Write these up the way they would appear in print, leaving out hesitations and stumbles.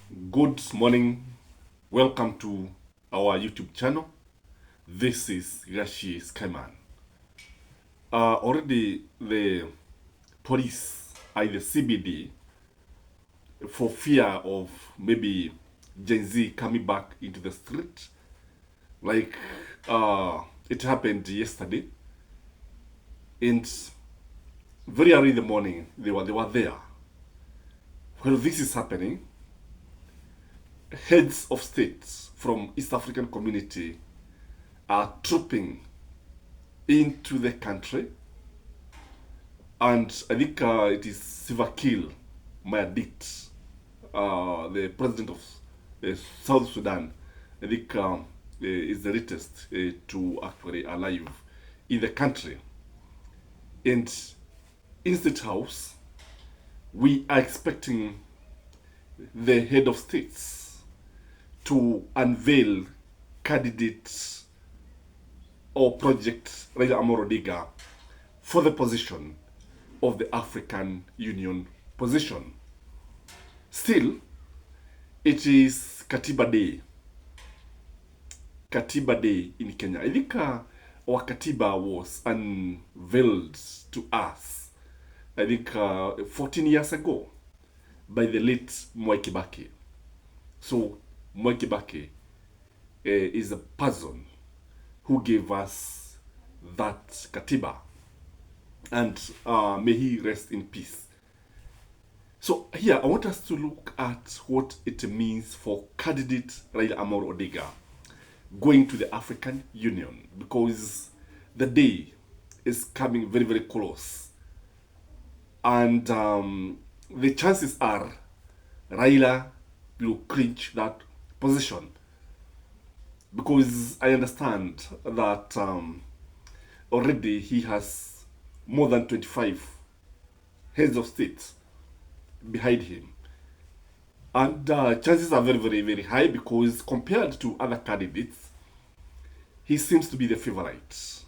Good morning. Welcome to our YouTube channel. This is Gashi Skyman. Already the police at the CBD, for fear of maybe Gen Z coming back into the street, like it happened yesterday, and very early in the morning they were there. While this is happening, heads of states from East African community are trooping into the country, and I think it is Sivakil Mayadit, the president of South Sudan. I think is the latest to actually arrive in the country. And in State House, we are expecting the head of states to unveil candidates or project Raila Amolo Odinga for the position of the African Union position. Still, it is Katiba Day. Katiba Day in Kenya. I think our Katiba was unveiled to us, I think 14 years ago by the late Mwai Kibaki. So Mwai Kibaki is a person who gave us that Katiba, and may he rest in peace. So here I want us to look at what it means for candidate Raila Amolo Odinga going to the African Union, because the day is coming very, very close, and the chances are Raila will clinch that position, because I understand that already he has more than 25 heads of state behind him. And chances are very, very, very high, because compared to other candidates, he seems to be the favorite.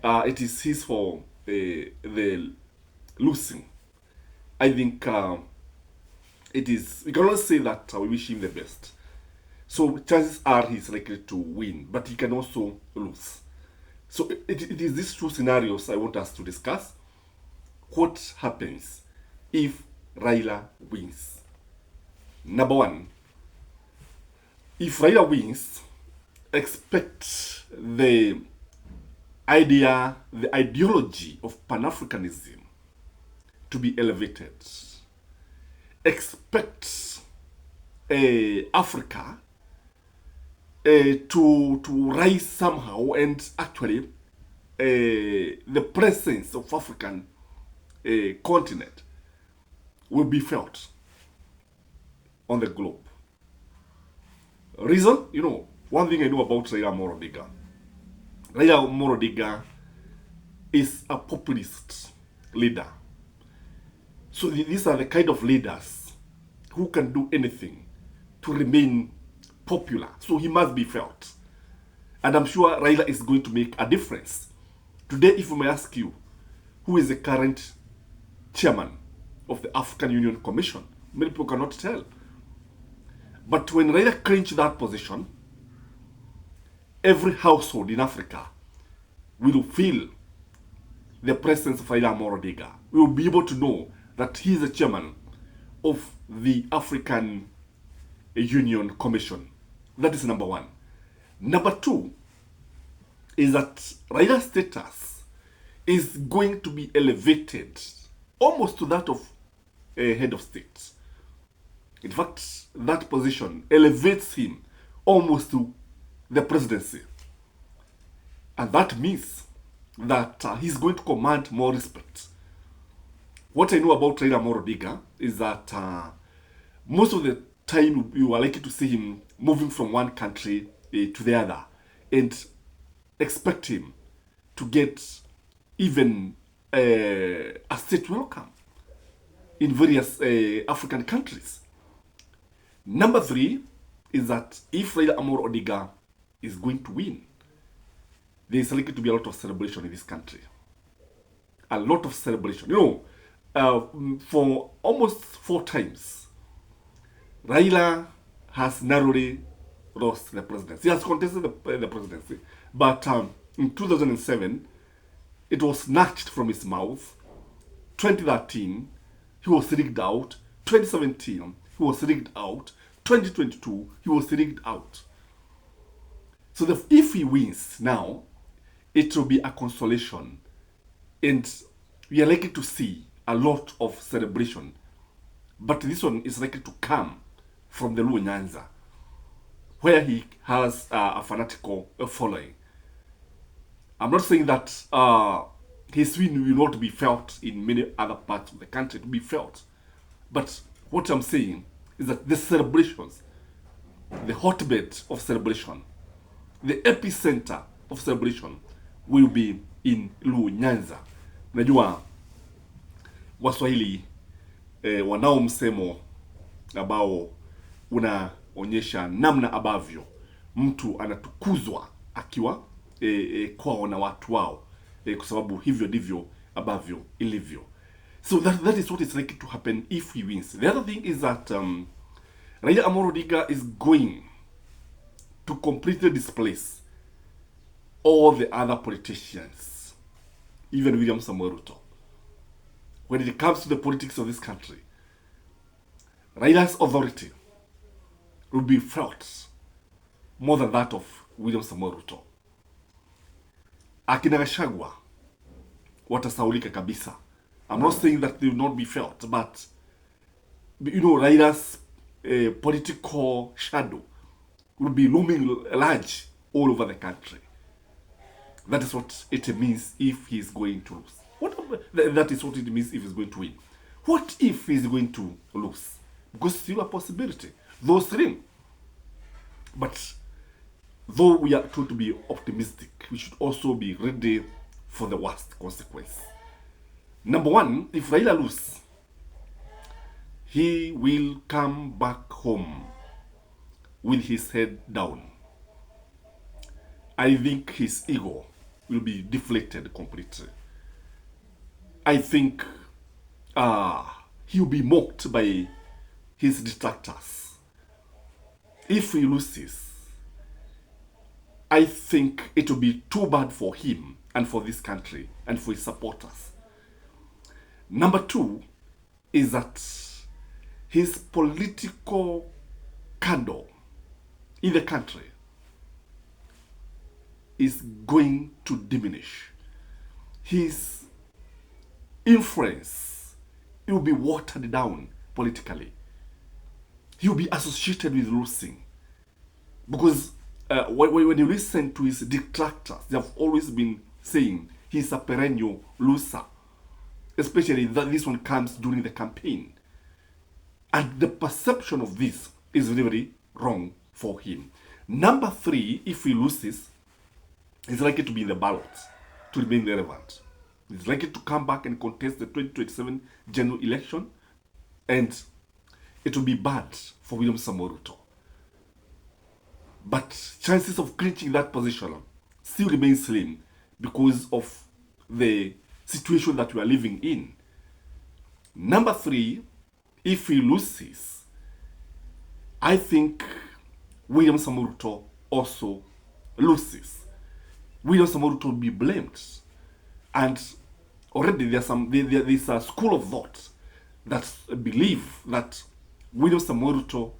It is his for the losing. I think it is, we cannot say that we wish him the best. So chances are he's likely to win, but he can also lose. So it is these two scenarios I want us to discuss. What happens if Raila wins? Number one, if Raila wins, expect the idea, the ideology of Pan-Africanism to be elevated. Expect Africa to rise somehow, and actually the presence of African continent will be felt on the globe. Reason? One thing I know about Raila Amolo Odinga. Raila Amolo Odinga is a populist leader. So these are the kind of leaders who can do anything to remain popular. So he must be felt. And I'm sure Raila is going to make a difference. Today, if we may ask you, who is the current chairman of the African Union Commission? Many people cannot tell. But when Raila clinched that position, every household in Africa will feel the presence of Raila Amolo Odinga. We will be able to know that he is the chairman of the African Union Commission. That is number one. Number two is that Raila's status is going to be elevated almost to that of a head of state. In fact, that position elevates him almost to the presidency. And that means that he's going to command more respect. What I know about Raila Amolo Odinga is that most of the time you are likely to see him moving from one country to the other, and expect him to get even a state welcome in various African countries. Number three is that if Raila Amolo Odinga is going to win, there is likely to be a lot of celebration in this country. A lot of celebration. For almost 4 times, Raila has narrowly lost the presidency. He has contested the presidency, but in 2007, it was snatched from his mouth. 2013, he was rigged out. 2017, he was rigged out. 2022, he was rigged out. So if he wins now, it will be a consolation. And we are likely to see a lot of celebration. But this one is likely to come from the Luo Nyanza, where he has a fanatical following. I'm not saying that his win will not be felt in many other parts of the country. It will be felt. But what I'm saying is that the celebrations, the hotbed of celebration, the epicenter of celebration will be in Luo Nyanza. Najua Waswahili wanao msemo ambao unaonyesha namna ambavyo mtu anatukuzwa akiwa kwao na watu wao, kwa sababu hivyo ndivyo ambavyo ilivyo. So that is what is likely to happen if he wins. The other thing is that Raila Amolo Odinga is going to completely displace all the other politicians, even William Samoei Ruto. When it comes to the politics of this country, Raila's authority will be felt more than that of William Samoei Ruto. Akina Gachagua watasaulika kabisa. I'm not saying that they will not be felt, but you know, Raila's political shadow will be looming large all over the country. That is what it means if he's going to lose. That is what it means if he's going to win. What if he's going to lose? Because it's still a possibility. Those three. But though we are told to be optimistic, we should also be ready for the worst consequence. Number one, if Raila loses, he will come back home with his head down. I think his ego will be deflated completely. I think he will be mocked by his detractors. If he loses, I think it will be too bad for him and for this country and for his supporters. Number two is that his political candor in the country is going to diminish. His influence will be watered down politically. He will be associated with losing. Because when you listen to his detractors, they have always been saying he's a perennial loser. Especially that this one comes during the campaign. And the perception of this is very, very wrong for him. Number three, if he loses, he's likely to be in the ballot to remain relevant. He's likely to come back and contest the 2027 general election, and it will be bad for William Samoei Ruto. But chances of clinching that position still remain slim because of the situation that we are living in. Number three, if he loses, I think William Samoei Ruto also loses. William Samoei Ruto will be blamed. And already there's a school of thought that believe that William Samoei Ruto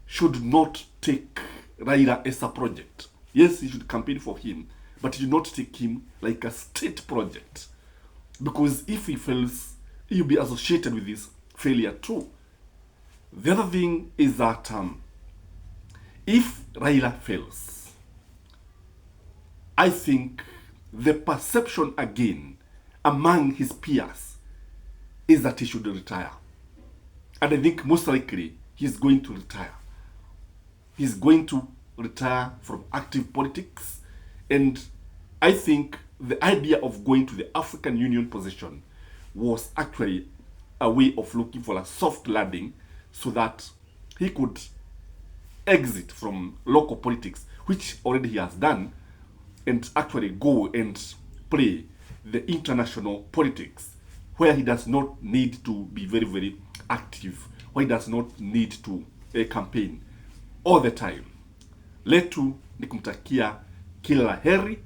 should not take Raila as a project. Yes, he should campaign for him, but he should not take him like a state project. Because if he fails, he'll be associated with this failure too. The other thing is that if Raila fails, I think the perception again among his peers is that he should retire. And I think most likely he's going to retire. He's going to retire from active politics. And I think the idea of going to the African Union position was actually a way of looking for a soft landing so that he could exit from local politics, which already he has done, and actually go and play the international politics where he does not need to be very, very active, where he does not need to campaign all the time. Letu ni kumtakia kila la heri,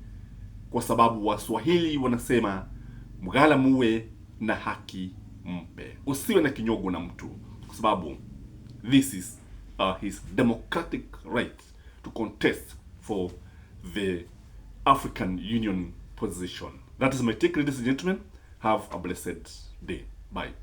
kwa sababu Waswahili wanasema mgala muwe na haki mpe. Usiwe na kinyogo na mtu, kwa sababu this is his democratic right to contest for the African Union position. That is my take, ladies and gentlemen. Have a blessed day. Bye.